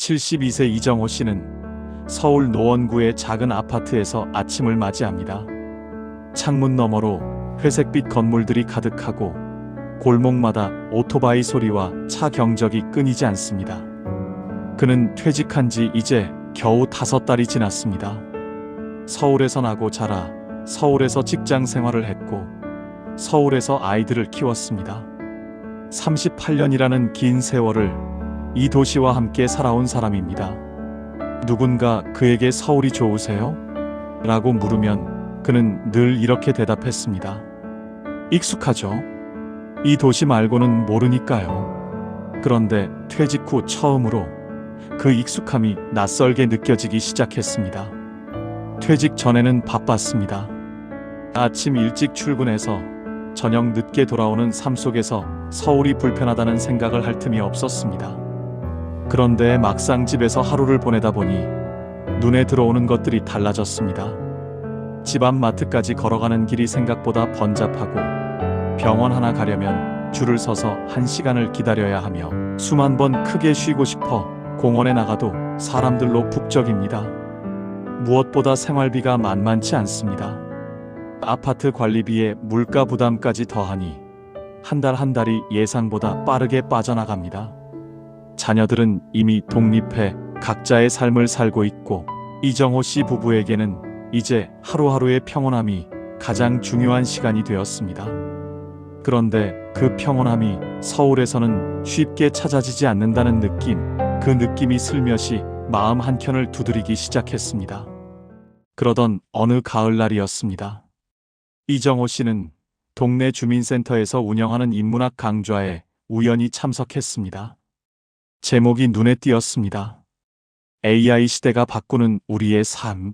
72세 이정호 씨는 서울 노원구의 작은 아파트에서 아침을 맞이합니다. 창문 너머로 회색빛 건물들이 가득하고 골목마다 오토바이 소리와 차 경적이 끊이지 않습니다. 그는 퇴직한 지 이제 겨우 5달이 지났습니다. 서울에서 나고 자라 서울에서 직장 생활을 했고 서울에서 아이들을 키웠습니다. 38년이라는 긴 세월을 이 도시와 함께 살아온 사람입니다. 누군가 그에게 서울이 좋으세요? 라고 물으면 그는 늘 이렇게 대답했습니다. 익숙하죠. 이 도시 말고는 모르니까요. 그런데 퇴직 후 처음으로 그 익숙함이 낯설게 느껴지기 시작했습니다. 퇴직 전에는 바빴습니다. 아침 일찍 출근해서 저녁 늦게 돌아오는 삶 속에서 서울이 불편하다는 생각을 할 틈이 없었습니다. 그런데 막상 집에서 하루를 보내다 보니 눈에 들어오는 것들이 달라졌습니다. 집 앞 마트까지 걸어가는 길이 생각보다 번잡하고 병원 하나 가려면 줄을 서서 1시간을 기다려야 하며 수만 번 크게 쉬고 싶어 공원에 나가도 사람들로 북적입니다. 무엇보다 생활비가 만만치 않습니다. 아파트 관리비에 물가 부담까지 더하니 한 달 한 달이 예상보다 빠르게 빠져나갑니다. 자녀들은 이미 독립해 각자의 삶을 살고 있고 이정호 씨 부부에게는 이제 하루하루의 평온함이 가장 중요한 시간이 되었습니다. 그런데 그 평온함이 서울에서는 쉽게 찾아지지 않는다는 느낌, 그 느낌이 슬며시 마음 한켠을 두드리기 시작했습니다. 그러던 어느 가을날이었습니다. 이정호 씨는 동네 주민센터에서 운영하는 인문학 강좌에 우연히 참석했습니다. 제목이 눈에 띄었습니다. AI 시대가 바꾸는 우리의 삶.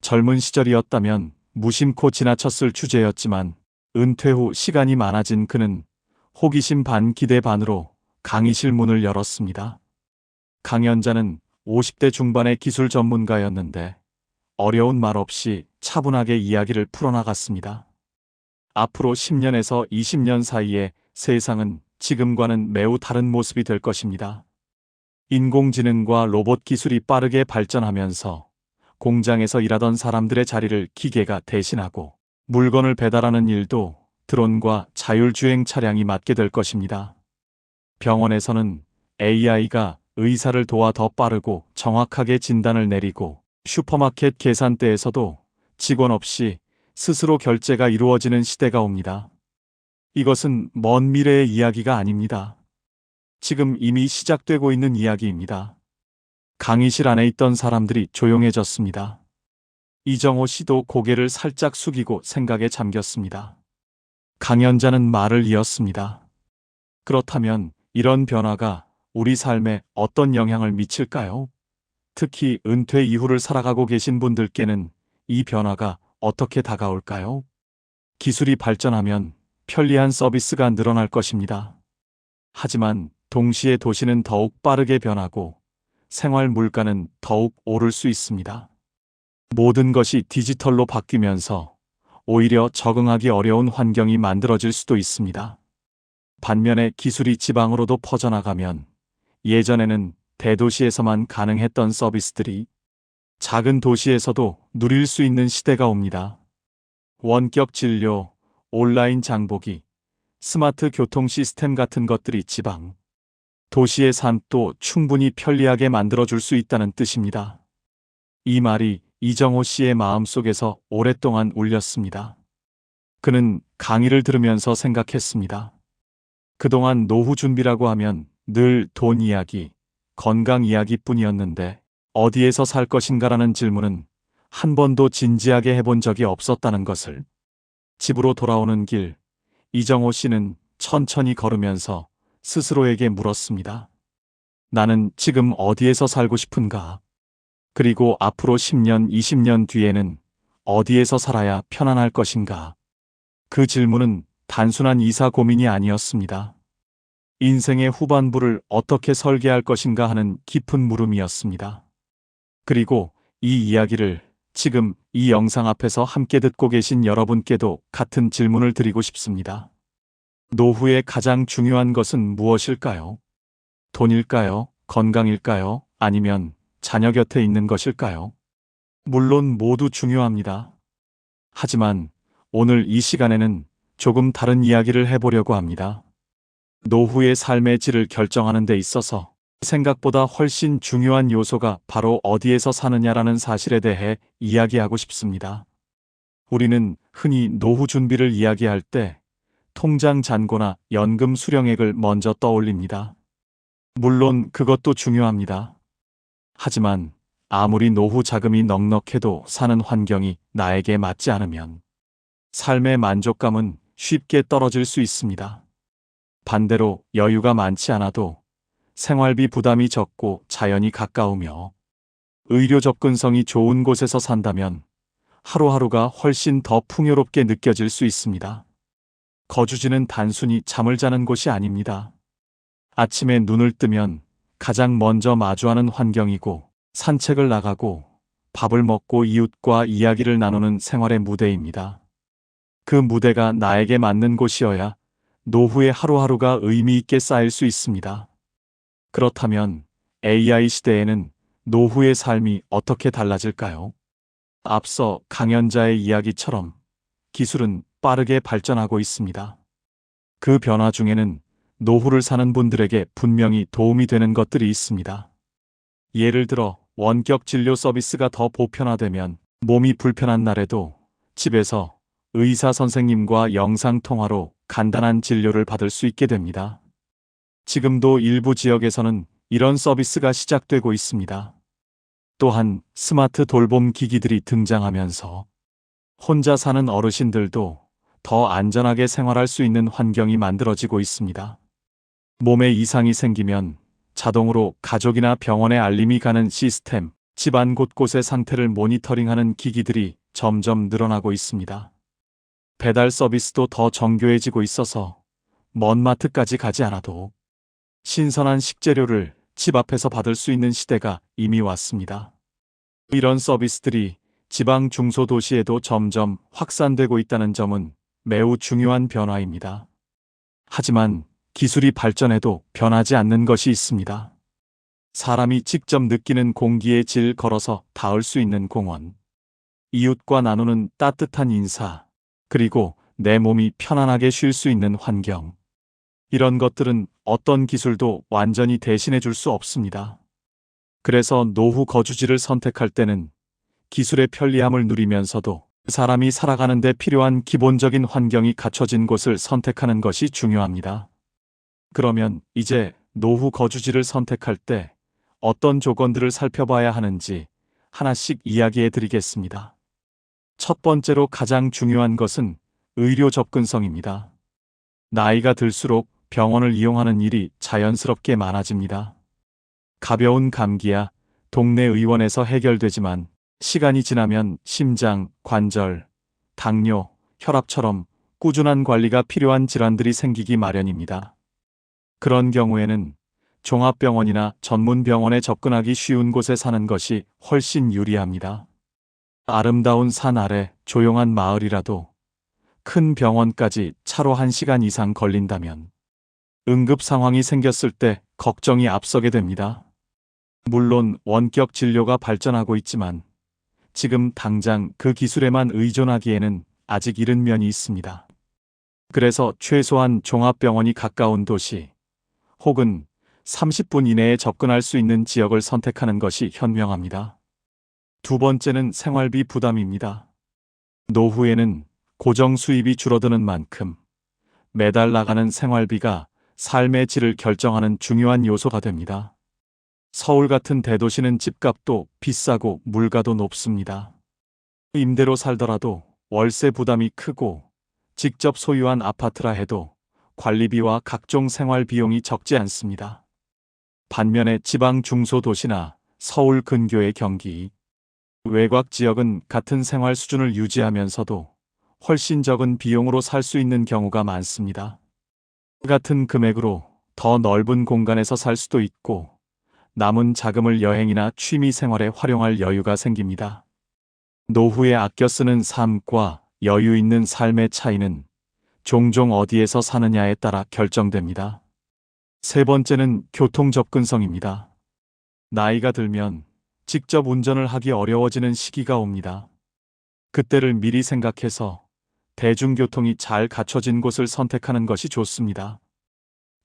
젊은 시절이었다면 무심코 지나쳤을 주제였지만 은퇴 후 시간이 많아진 그는 호기심 반 기대 반으로 강의실 문을 열었습니다. 강연자는 50대 중반의 기술 전문가였는데 어려운 말 없이 차분하게 이야기를 풀어나갔습니다. 앞으로 10년에서 20년 사이에 세상은 지금과는 매우 다른 모습이 될 것입니다. 인공지능과 로봇 기술이 빠르게 발전하면서 공장에서 일하던 사람들의 자리를 기계가 대신하고 물건을 배달하는 일도 드론과 자율주행 차량이 맡게 될 것입니다. 병원에서는 AI가 의사를 도와 더 빠르고 정확하게 진단을 내리고 슈퍼마켓 계산대에서도 직원 없이 스스로 결제가 이루어지는 시대가 옵니다. 이것은 먼 미래의 이야기가 아닙니다. 지금 이미 시작되고 있는 이야기입니다. 강의실 안에 있던 사람들이 조용해졌습니다. 이정호 씨도 고개를 살짝 숙이고 생각에 잠겼습니다. 강연자는 말을 이었습니다. 그렇다면 이런 변화가 우리 삶에 어떤 영향을 미칠까요? 특히 은퇴 이후를 살아가고 계신 분들께는 이 변화가 어떻게 다가올까요? 기술이 발전하면 편리한 서비스가 늘어날 것입니다. 하지만 동시에 도시는 더욱 빠르게 변하고 생활 물가는 더욱 오를 수 있습니다. 모든 것이 디지털로 바뀌면서 오히려 적응하기 어려운 환경이 만들어질 수도 있습니다. 반면에 기술이 지방으로도 퍼져나가면 예전에는 대도시에서만 가능했던 서비스들이 작은 도시에서도 누릴 수 있는 시대가 옵니다. 원격 진료, 온라인 장보기, 스마트 교통 시스템 같은 것들이 지방, 도시의 삶도 충분히 편리하게 만들어줄 수 있다는 뜻입니다. 이 말이 이정호 씨의 마음속에서 오랫동안 울렸습니다. 그는 강의를 들으면서 생각했습니다. 그동안 노후 준비라고 하면 늘 돈 이야기, 건강 이야기뿐이었는데 어디에서 살 것인가라는 질문은 한 번도 진지하게 해본 적이 없었다는 것을. 집으로 돌아오는 길, 이정호 씨는 천천히 걸으면서 스스로에게 물었습니다. 나는 지금 어디에서 살고 싶은가? 그리고 앞으로 10년, 20년 뒤에는 어디에서 살아야 편안할 것인가? 그 질문은 단순한 이사 고민이 아니었습니다. 인생의 후반부를 어떻게 설계할 것인가 하는 깊은 물음이었습니다. 그리고 이 이야기를 지금 이 영상 앞에서 함께 듣고 계신 여러분께도 같은 질문을 드리고 싶습니다. 노후의 가장 중요한 것은 무엇일까요? 돈일까요? 건강일까요? 아니면 자녀 곁에 있는 것일까요? 물론 모두 중요합니다. 하지만 오늘 이 시간에는 조금 다른 이야기를 해보려고 합니다. 노후의 삶의 질을 결정하는 데 있어서 생각보다 훨씬 중요한 요소가 바로 어디에서 사느냐라는 사실에 대해 이야기하고 싶습니다. 우리는 흔히 노후 준비를 이야기할 때 통장 잔고나 연금 수령액을 먼저 떠올립니다. 물론 그것도 중요합니다. 하지만 아무리 노후 자금이 넉넉해도 사는 환경이 나에게 맞지 않으면 삶의 만족감은 쉽게 떨어질 수 있습니다. 반대로 여유가 많지 않아도 생활비 부담이 적고 자연이 가까우며 의료 접근성이 좋은 곳에서 산다면 하루하루가 훨씬 더 풍요롭게 느껴질 수 있습니다. 거주지는 단순히 잠을 자는 곳이 아닙니다. 아침에 눈을 뜨면 가장 먼저 마주하는 환경이고 산책을 나가고 밥을 먹고 이웃과 이야기를 나누는 생활의 무대입니다. 그 무대가 나에게 맞는 곳이어야 노후의 하루하루가 의미 있게 쌓일 수 있습니다. 그렇다면 AI 시대에는 노후의 삶이 어떻게 달라질까요? 앞서 강연자의 이야기처럼 기술은 빠르게 발전하고 있습니다. 그 변화 중에는 노후를 사는 분들에게 분명히 도움이 되는 것들이 있습니다. 예를 들어 원격 진료 서비스가 더 보편화되면 몸이 불편한 날에도 집에서 의사 선생님과 영상통화로 간단한 진료를 받을 수 있게 됩니다. 지금도 일부 지역에서는 이런 서비스가 시작되고 있습니다. 또한 스마트 돌봄 기기들이 등장하면서 혼자 사는 어르신들도 더 안전하게 생활할 수 있는 환경이 만들어지고 있습니다. 몸에 이상이 생기면 자동으로 가족이나 병원에 알림이 가는 시스템, 집안 곳곳의 상태를 모니터링하는 기기들이 점점 늘어나고 있습니다. 배달 서비스도 더 정교해지고 있어서 먼 마트까지 가지 않아도 신선한 식재료를 집 앞에서 받을 수 있는 시대가 이미 왔습니다. 이런 서비스들이 지방 중소도시에도 점점 확산되고 있다는 점은 매우 중요한 변화입니다. 하지만 기술이 발전해도 변하지 않는 것이 있습니다. 사람이 직접 느끼는 공기의 질 걸어서 닿을 수 있는 공원, 이웃과 나누는 따뜻한 인사, 그리고 내 몸이 편안하게 쉴 수 있는 환경. 이런 것들은 어떤 기술도 완전히 대신해 줄 수 없습니다. 그래서 노후 거주지를 선택할 때는 기술의 편리함을 누리면서도 사람이 살아가는 데 필요한 기본적인 환경이 갖춰진 곳을 선택하는 것이 중요합니다. 그러면 이제 노후 거주지를 선택할 때 어떤 조건들을 살펴봐야 하는지 하나씩 이야기해 드리겠습니다. 첫 번째로 가장 중요한 것은 의료 접근성입니다. 나이가 들수록 병원을 이용하는 일이 자연스럽게 많아집니다. 가벼운 감기야 동네 의원에서 해결되지만 시간이 지나면 심장, 관절, 당뇨, 혈압처럼 꾸준한 관리가 필요한 질환들이 생기기 마련입니다. 그런 경우에는 종합병원이나 전문병원에 접근하기 쉬운 곳에 사는 것이 훨씬 유리합니다. 아름다운 산 아래 조용한 마을이라도 큰 병원까지 차로 1시간 이상 걸린다면 응급 상황이 생겼을 때 걱정이 앞서게 됩니다. 물론 원격 진료가 발전하고 있지만 지금 당장 그 기술에만 의존하기에는 아직 이른 면이 있습니다. 그래서 최소한 종합병원이 가까운 도시 혹은 30분 이내에 접근할 수 있는 지역을 선택하는 것이 현명합니다. 두 번째는 생활비 부담입니다. 노후에는 고정 수입이 줄어드는 만큼 매달 나가는 생활비가 삶의 질을 결정하는 중요한 요소가 됩니다. 서울 같은 대도시는 집값도 비싸고 물가도 높습니다. 임대로 살더라도 월세 부담이 크고 직접 소유한 아파트라 해도 관리비와 각종 생활 비용이 적지 않습니다. 반면에 지방 중소도시나 서울 근교의 경기, 외곽 지역은 같은 생활 수준을 유지하면서도 훨씬 적은 비용으로 살 수 있는 경우가 많습니다. 같은 금액으로 더 넓은 공간에서 살 수도 있고 남은 자금을 여행이나 취미 생활에 활용할 여유가 생깁니다. 노후에 아껴 쓰는 삶과 여유 있는 삶의 차이는 종종 어디에서 사느냐에 따라 결정됩니다. 세 번째는 교통 접근성입니다. 나이가 들면 직접 운전을 하기 어려워지는 시기가 옵니다. 그때를 미리 생각해서 대중교통이 잘 갖춰진 곳을 선택하는 것이 좋습니다.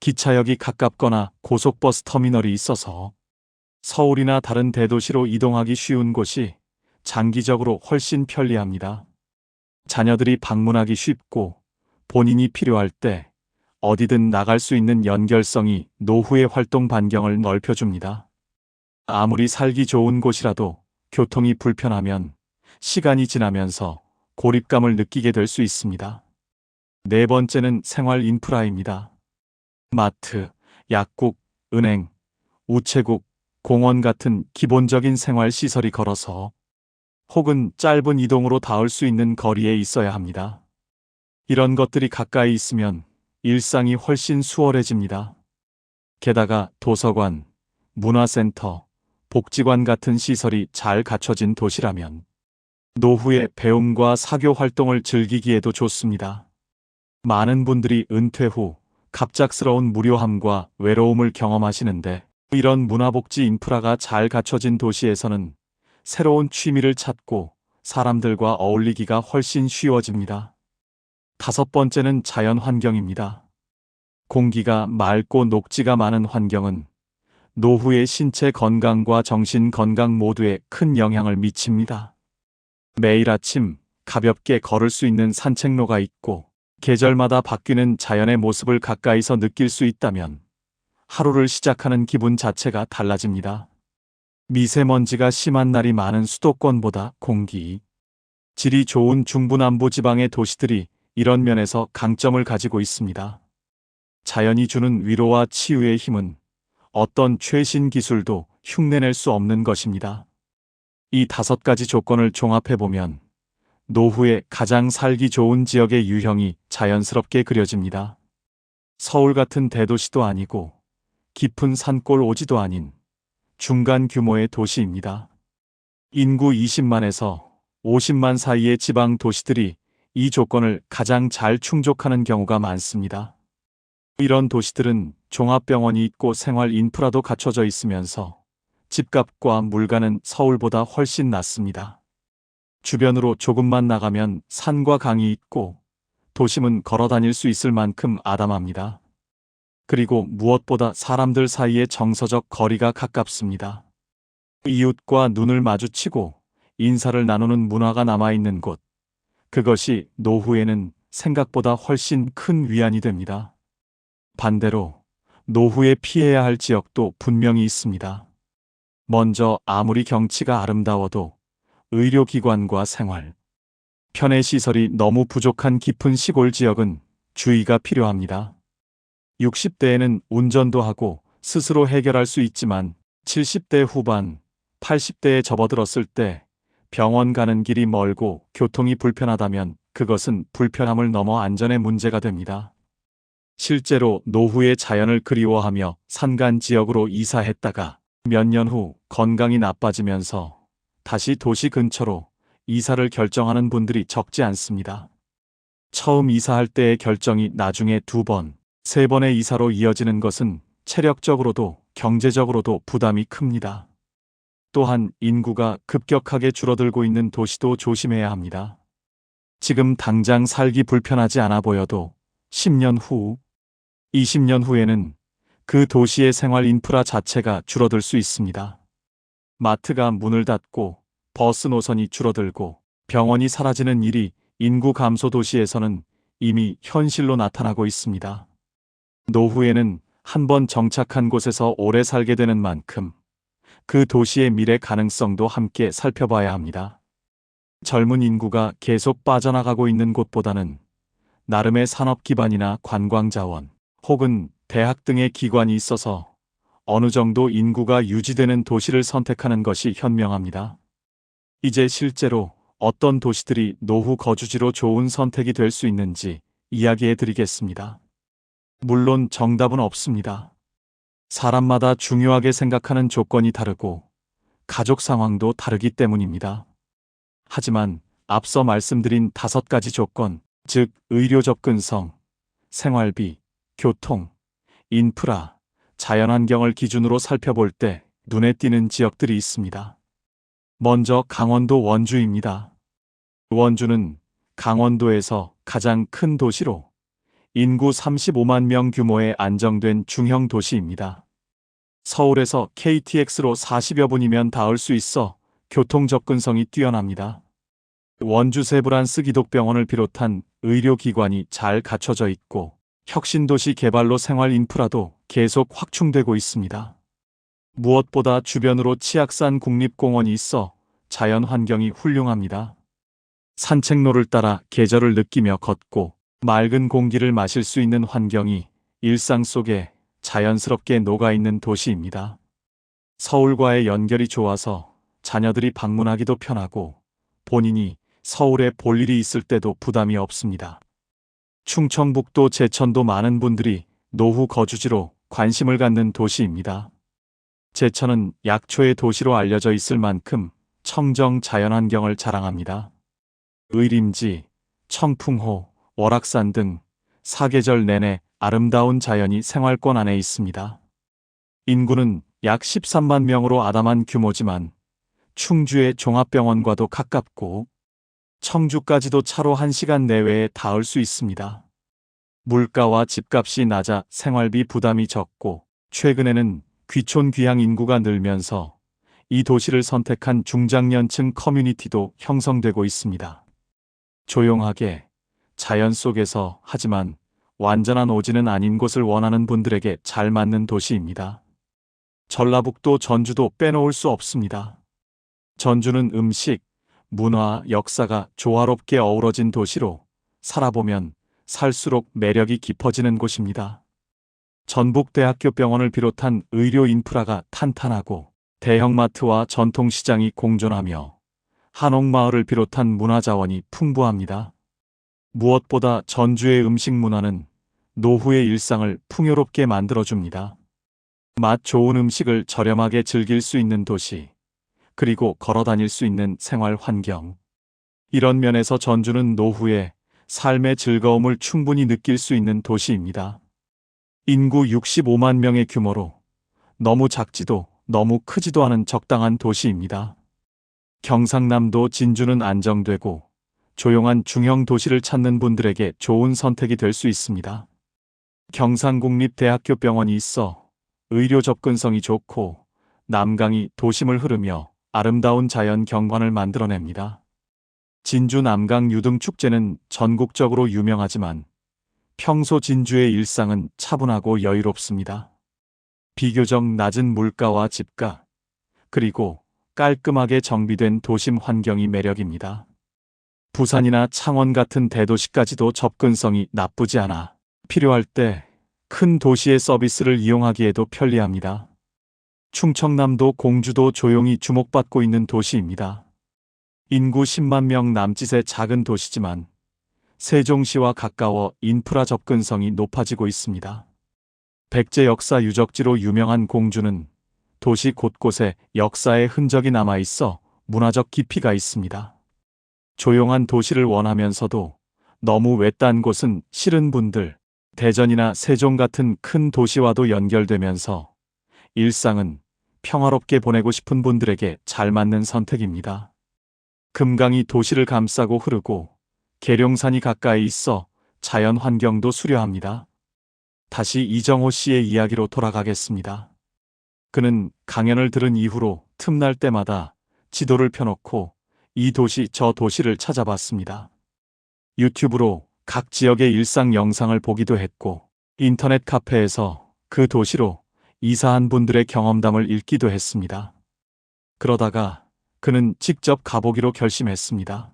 기차역이 가깝거나 고속버스 터미널이 있어서 서울이나 다른 대도시로 이동하기 쉬운 곳이 장기적으로 훨씬 편리합니다. 자녀들이 방문하기 쉽고 본인이 필요할 때 어디든 나갈 수 있는 연결성이 노후의 활동 반경을 넓혀줍니다. 아무리 살기 좋은 곳이라도 교통이 불편하면 시간이 지나면서 고립감을 느끼게 될 수 있습니다. 네 번째는 생활 인프라입니다. 마트, 약국, 은행, 우체국, 공원 같은 기본적인 생활 시설이 걸어서 혹은 짧은 이동으로 닿을 수 있는 거리에 있어야 합니다. 이런 것들이 가까이 있으면 일상이 훨씬 수월해집니다. 게다가 도서관, 문화센터, 복지관 같은 시설이 잘 갖춰진 도시라면 노후의 배움과 사교 활동을 즐기기에도 좋습니다. 많은 분들이 은퇴 후 갑작스러운 무료함과 외로움을 경험하시는데 이런 문화복지 인프라가 잘 갖춰진 도시에서는 새로운 취미를 찾고 사람들과 어울리기가 훨씬 쉬워집니다. 다섯 번째는 자연 환경입니다. 공기가 맑고 녹지가 많은 환경은 노후의 신체 건강과 정신 건강 모두에 큰 영향을 미칩니다. 매일 아침 가볍게 걸을 수 있는 산책로가 있고 계절마다 바뀌는 자연의 모습을 가까이서 느낄 수 있다면 하루를 시작하는 기분 자체가 달라집니다. 미세먼지가 심한 날이 많은 수도권보다 공기 질이 좋은 중부남부 지방의 도시들이 이런 면에서 강점을 가지고 있습니다. 자연이 주는 위로와 치유의 힘은 어떤 최신 기술도 흉내낼 수 없는 것입니다. 이 다섯 가지 조건을 종합해보면 노후에 가장 살기 좋은 지역의 유형이 자연스럽게 그려집니다. 서울 같은 대도시도 아니고 깊은 산골 오지도 아닌 중간 규모의 도시입니다. 인구 20만에서 50만 사이의 지방 도시들이 이 조건을 가장 잘 충족하는 경우가 많습니다. 이런 도시들은 종합병원이 있고 생활 인프라도 갖춰져 있으면서 집값과 물가는 서울보다 훨씬 낮습니다. 주변으로 조금만 나가면 산과 강이 있고 도심은 걸어 다닐 수 있을 만큼 아담합니다. 그리고 무엇보다 사람들 사이의 정서적 거리가 가깝습니다. 이웃과 눈을 마주치고 인사를 나누는 문화가 남아있는 곳, 그것이 노후에는 생각보다 훨씬 큰 위안이 됩니다. 반대로 노후에 피해야 할 지역도 분명히 있습니다. 먼저 아무리 경치가 아름다워도 의료기관과 생활, 편의시설이 너무 부족한 깊은 시골 지역은 주의가 필요합니다. 60대에는 운전도 하고 스스로 해결할 수 있지만 70대 후반, 80대에 접어들었을 때 병원 가는 길이 멀고 교통이 불편하다면 그것은 불편함을 넘어 안전의 문제가 됩니다. 실제로 노후의 자연을 그리워하며 산간 지역으로 이사했다가 몇 년 후 건강이 나빠지면서 다시 도시 근처로 이사를 결정하는 분들이 적지 않습니다. 처음 이사할 때의 결정이 나중에 2번, 3번의 이사로 이어지는 것은 체력적으로도 경제적으로도 부담이 큽니다. 또한 인구가 급격하게 줄어들고 있는 도시도 조심해야 합니다. 지금 당장 살기 불편하지 않아 보여도 10년 후, 20년 후에는 그 도시의 생활 인프라 자체가 줄어들 수 있습니다. 마트가 문을 닫고 버스 노선이 줄어들고 병원이 사라지는 일이 인구 감소 도시에서는 이미 현실로 나타나고 있습니다. 노후에는 한번 정착한 곳에서 오래 살게 되는 만큼 그 도시의 미래 가능성도 함께 살펴봐야 합니다. 젊은 인구가 계속 빠져나가고 있는 곳보다는 나름의 산업 기반이나 관광 자원 혹은 대학 등의 기관이 있어서 어느 정도 인구가 유지되는 도시를 선택하는 것이 현명합니다. 이제 실제로 어떤 도시들이 노후 거주지로 좋은 선택이 될 수 있는지 이야기해 드리겠습니다. 물론 정답은 없습니다. 사람마다 중요하게 생각하는 조건이 다르고 가족 상황도 다르기 때문입니다. 하지만 앞서 말씀드린 5가지 조건, 즉 의료 접근성, 생활비, 교통, 인프라, 자연환경을 기준으로 살펴볼 때 눈에 띄는 지역들이 있습니다. 먼저 강원도 원주입니다. 원주는 강원도에서 가장 큰 도시로 인구 35만 명 규모의 안정된 중형 도시입니다. 서울에서 KTX로 40여 분이면 닿을 수 있어 교통 접근성이 뛰어납니다. 원주 세브란스 기독병원을 비롯한 의료기관이 잘 갖춰져 있고 혁신도시 개발로 생활 인프라도 계속 확충되고 있습니다. 무엇보다 주변으로 치악산 국립공원이 있어 자연 환경이 훌륭합니다. 산책로를 따라 계절을 느끼며 걷고 맑은 공기를 마실 수 있는 환경이 일상 속에 자연스럽게 녹아있는 도시입니다. 서울과의 연결이 좋아서 자녀들이 방문하기도 편하고 본인이 서울에 볼 일이 있을 때도 부담이 없습니다. 충청북도 제천도 많은 분들이 노후 거주지로 관심을 갖는 도시입니다. 제천은 약초의 도시로 알려져 있을 만큼 청정 자연환경을 자랑합니다. 의림지, 청풍호, 월악산 등 사계절 내내 아름다운 자연이 생활권 안에 있습니다. 인구는 약 13만 명으로 아담한 규모지만 충주의 종합병원과도 가깝고 청주까지도 차로 1시간 내외에 닿을 수 있습니다. 물가와 집값이 낮아 생활비 부담이 적고 최근에는 귀촌 귀향 인구가 늘면서 이 도시를 선택한 중장년층 커뮤니티도 형성되고 있습니다. 조용하게 자연 속에서 하지만 완전한 오지는 아닌 곳을 원하는 분들에게 잘 맞는 도시입니다. 전라북도 전주도 빼놓을 수 없습니다. 전주는 음식, 문화, 역사가 조화롭게 어우러진 도시로 살아보면 살수록 매력이 깊어지는 곳입니다. 전북대학교 병원을 비롯한 의료 인프라가 탄탄하고 대형마트와 전통시장이 공존하며 한옥마을을 비롯한 문화자원이 풍부합니다. 무엇보다 전주의 음식 문화는 노후의 일상을 풍요롭게 만들어줍니다. 맛 좋은 음식을 저렴하게 즐길 수 있는 도시, 그리고 걸어 다닐 수 있는 생활 환경. 이런 면에서 전주는 노후의 삶의 즐거움을 충분히 느낄 수 있는 도시입니다. 인구 65만 명의 규모로 너무 작지도 너무 크지도 않은 적당한 도시입니다. 경상남도 진주는 안정되고 조용한 중형 도시를 찾는 분들에게 좋은 선택이 될 수 있습니다. 경상국립대학교 병원이 있어 의료 접근성이 좋고 남강이 도심을 흐르며 아름다운 자연 경관을 만들어냅니다. 진주 남강 유등축제는 전국적으로 유명하지만 평소 진주의 일상은 차분하고 여유롭습니다. 비교적 낮은 물가와 집가, 그리고 깔끔하게 정비된 도심 환경이 매력입니다. 부산이나 창원 같은 대도시까지도 접근성이 나쁘지 않아 필요할 때 큰 도시의 서비스를 이용하기에도 편리합니다. 충청남도 공주도 조용히 주목받고 있는 도시입니다. 인구 10만 명 남짓의 작은 도시지만 세종시와 가까워 인프라 접근성이 높아지고 있습니다. 백제 역사 유적지로 유명한 공주는 도시 곳곳에 역사의 흔적이 남아 있어 문화적 깊이가 있습니다. 조용한 도시를 원하면서도 너무 외딴 곳은 싫은 분들, 대전이나 세종 같은 큰 도시와도 연결되면서 일상은 평화롭게 보내고 싶은 분들에게 잘 맞는 선택입니다. 금강이 도시를 감싸고 흐르고 계룡산이 가까이 있어 자연 환경도 수려합니다. 다시 이정호 씨의 이야기로 돌아가겠습니다. 그는 강연을 들은 이후로 틈날 때마다 지도를 펴놓고 이 도시 저 도시를 찾아봤습니다. 유튜브로 각 지역의 일상 영상을 보기도 했고 인터넷 카페에서 그 도시로 이사한 분들의 경험담을 읽기도 했습니다. 그러다가 그는 직접 가보기로 결심했습니다.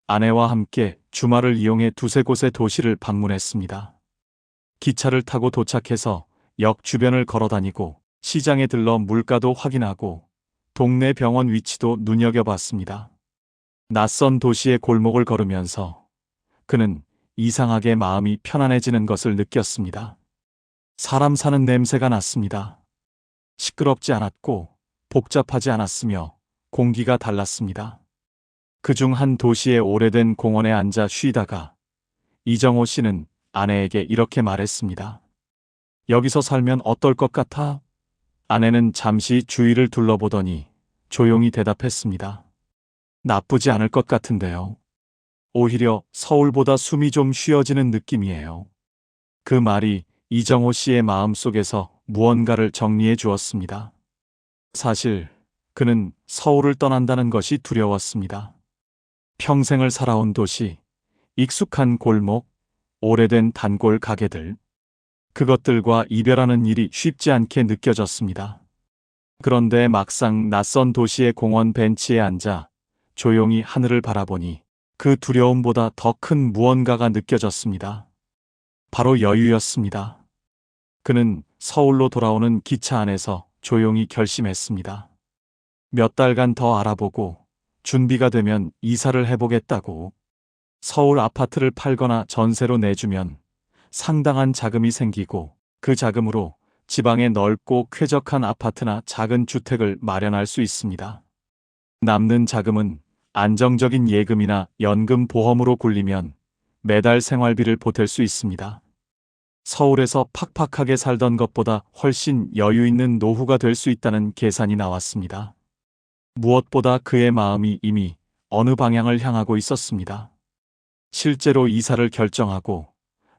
아내와 함께 주말을 이용해 두세 곳의 도시를 방문했습니다. 기차를 타고 도착해서 역 주변을 걸어다니고 시장에 들러 물가도 확인하고 동네 병원 위치도 눈여겨봤습니다. 낯선 도시의 골목을 걸으면서 그는 이상하게 마음이 편안해지는 것을 느꼈습니다. 사람 사는 냄새가 났습니다. 시끄럽지 않았고 복잡하지 않았으며 공기가 달랐습니다. 그중 한 도시의 오래된 공원에 앉아 쉬다가 이정호 씨는 아내에게 이렇게 말했습니다. 여기서 살면 어떨 것 같아? 아내는 잠시 주위를 둘러보더니 조용히 대답했습니다. 나쁘지 않을 것 같은데요. 오히려 서울보다 숨이 좀 쉬어지는 느낌이에요. 그 말이 이정호 씨의 마음속에서 무언가를 정리해 주었습니다. 사실 그는 서울을 떠난다는 것이 두려웠습니다. 평생을 살아온 도시, 익숙한 골목, 오래된 단골 가게들. 그것들과 이별하는 일이 쉽지 않게 느껴졌습니다. 그런데 막상 낯선 도시의 공원 벤치에 앉아 조용히 하늘을 바라보니 그 두려움보다 더 큰 무언가가 느껴졌습니다. 바로 여유였습니다. 그는 서울로 돌아오는 기차 안에서 조용히 결심했습니다. 몇 달간 더 알아보고 준비가 되면 이사를 해보겠다고. 서울 아파트를 팔거나 전세로 내주면 상당한 자금이 생기고 그 자금으로 지방에 넓고 쾌적한 아파트나 작은 주택을 마련할 수 있습니다. 남는 자금은 안정적인 예금이나 연금 보험으로 굴리면 매달 생활비를 보탤 수 있습니다. 서울에서 팍팍하게 살던 것보다 훨씬 여유 있는 노후가 될 수 있다는 계산이 나왔습니다. 무엇보다 그의 마음이 이미 어느 방향을 향하고 있었습니다. 실제로 이사를 결정하고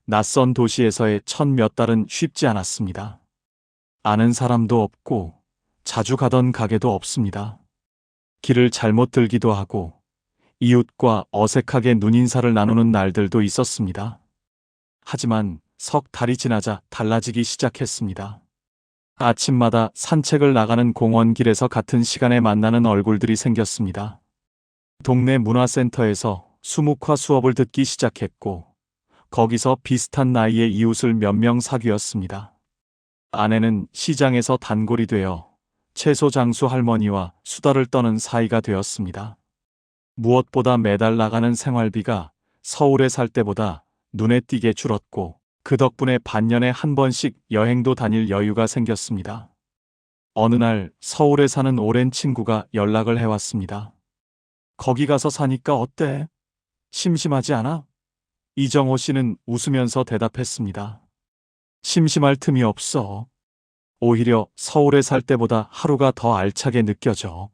낯선 도시에서의 첫 몇 달은 쉽지 않았습니다. 아는 사람도 없고 자주 가던 가게도 없습니다. 길을 잘못 들기도 하고 이웃과 어색하게 눈인사를 나누는 날들도 있었습니다. 하지만 석 달이 지나자 달라지기 시작했습니다. 아침마다 산책을 나가는 공원길에서 같은 시간에 만나는 얼굴들이 생겼습니다. 동네 문화센터에서 수묵화 수업을 듣기 시작했고 거기서 비슷한 나이의 이웃을 몇 명 사귀었습니다. 아내는 시장에서 단골이 되어 채소 장수 할머니와 수다를 떠는 사이가 되었습니다. 무엇보다 매달 나가는 생활비가 서울에 살 때보다 눈에 띄게 줄었고 그 덕분에 반년에 한 번씩 여행도 다닐 여유가 생겼습니다. 어느 날 서울에 사는 오랜 친구가 연락을 해왔습니다. 거기 가서 사니까 어때? 심심하지 않아? 이정호 씨는 웃으면서 대답했습니다. 심심할 틈이 없어. 오히려 서울에 살 때보다 하루가 더 알차게 느껴져.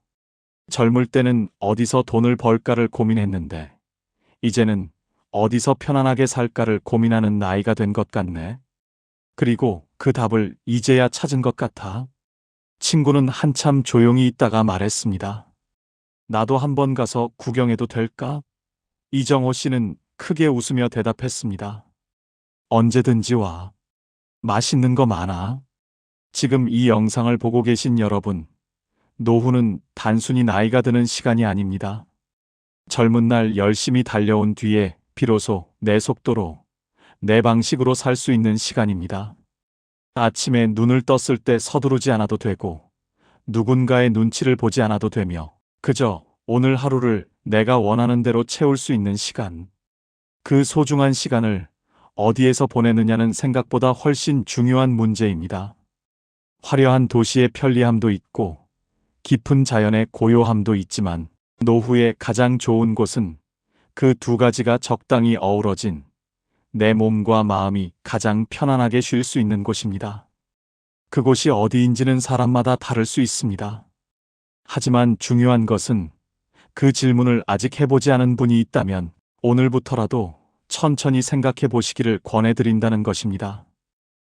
젊을 때는 어디서 돈을 벌까를 고민했는데 이제는 어디서 편안하게 살까를 고민하는 나이가 된 것 같네. 그리고 그 답을 이제야 찾은 것 같아. 친구는 한참 조용히 있다가 말했습니다. 나도 한번 가서 구경해도 될까? 이정호 씨는 크게 웃으며 대답했습니다. 언제든지 와. 맛있는 거 많아. 지금 이 영상을 보고 계신 여러분, 노후는 단순히 나이가 드는 시간이 아닙니다. 젊은 날 열심히 달려온 뒤에 비로소 내 속도로, 내 방식으로 살 수 있는 시간입니다. 아침에 눈을 떴을 때 서두르지 않아도 되고, 누군가의 눈치를 보지 않아도 되며, 그저 오늘 하루를 내가 원하는 대로 채울 수 있는 시간. 그 소중한 시간을 어디에서 보내느냐는 생각보다 훨씬 중요한 문제입니다. 화려한 도시의 편리함도 있고 깊은 자연의 고요함도 있지만 노후의 가장 좋은 곳은 그 두 가지가 적당히 어우러진 내 몸과 마음이 가장 편안하게 쉴 수 있는 곳입니다. 그곳이 어디인지는 사람마다 다를 수 있습니다. 하지만 중요한 것은 그 질문을 아직 해보지 않은 분이 있다면 오늘부터라도 천천히 생각해 보시기를 권해드린다는 것입니다.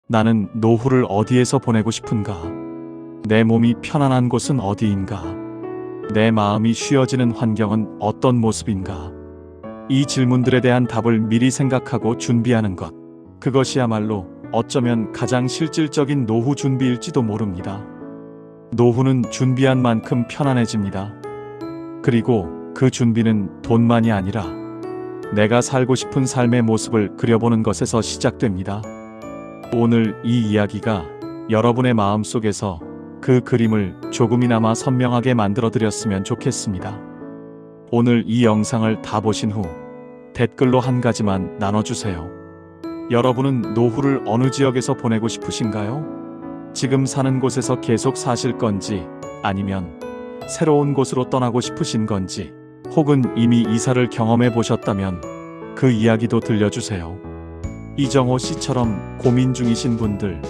나는 노후를 어디에서 보내고 싶은가? 내 몸이 편안한 곳은 어디인가? 내 마음이 쉬어지는 환경은 어떤 모습인가? 이 질문들에 대한 답을 미리 생각하고 준비하는 것. 그것이야말로 어쩌면 가장 실질적인 노후 준비일지도 모릅니다. 노후는 준비한 만큼 편안해집니다. 그리고 그 준비는 돈만이 아니라 내가 살고 싶은 삶의 모습을 그려보는 것에서 시작됩니다. 오늘 이 이야기가 여러분의 마음속에서 그 그림을 조금이나마 선명하게 만들어드렸으면 좋겠습니다. 오늘 이 영상을 다 보신 후 댓글로 한 가지만 나눠주세요. 여러분은 노후를 어느 지역에서 보내고 싶으신가요? 지금 사는 곳에서 계속 사실 건지 아니면 새로운 곳으로 떠나고 싶으신 건지 혹은 이미 이사를 경험해 보셨다면 그 이야기도 들려주세요. 이정호 씨처럼 고민 중이신 분들,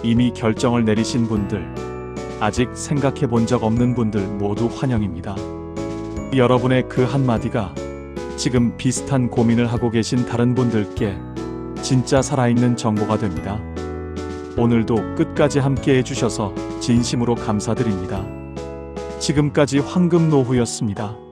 이미 결정을 내리신 분들, 아직 생각해 본 적 없는 분들 모두 환영입니다. 여러분의 그 한마디가 지금 비슷한 고민을 하고 계신 다른 분들께 진짜 살아있는 정보가 됩니다. 오늘도 끝까지 함께 해주셔서 진심으로 감사드립니다. 지금까지 황금노후였습니다.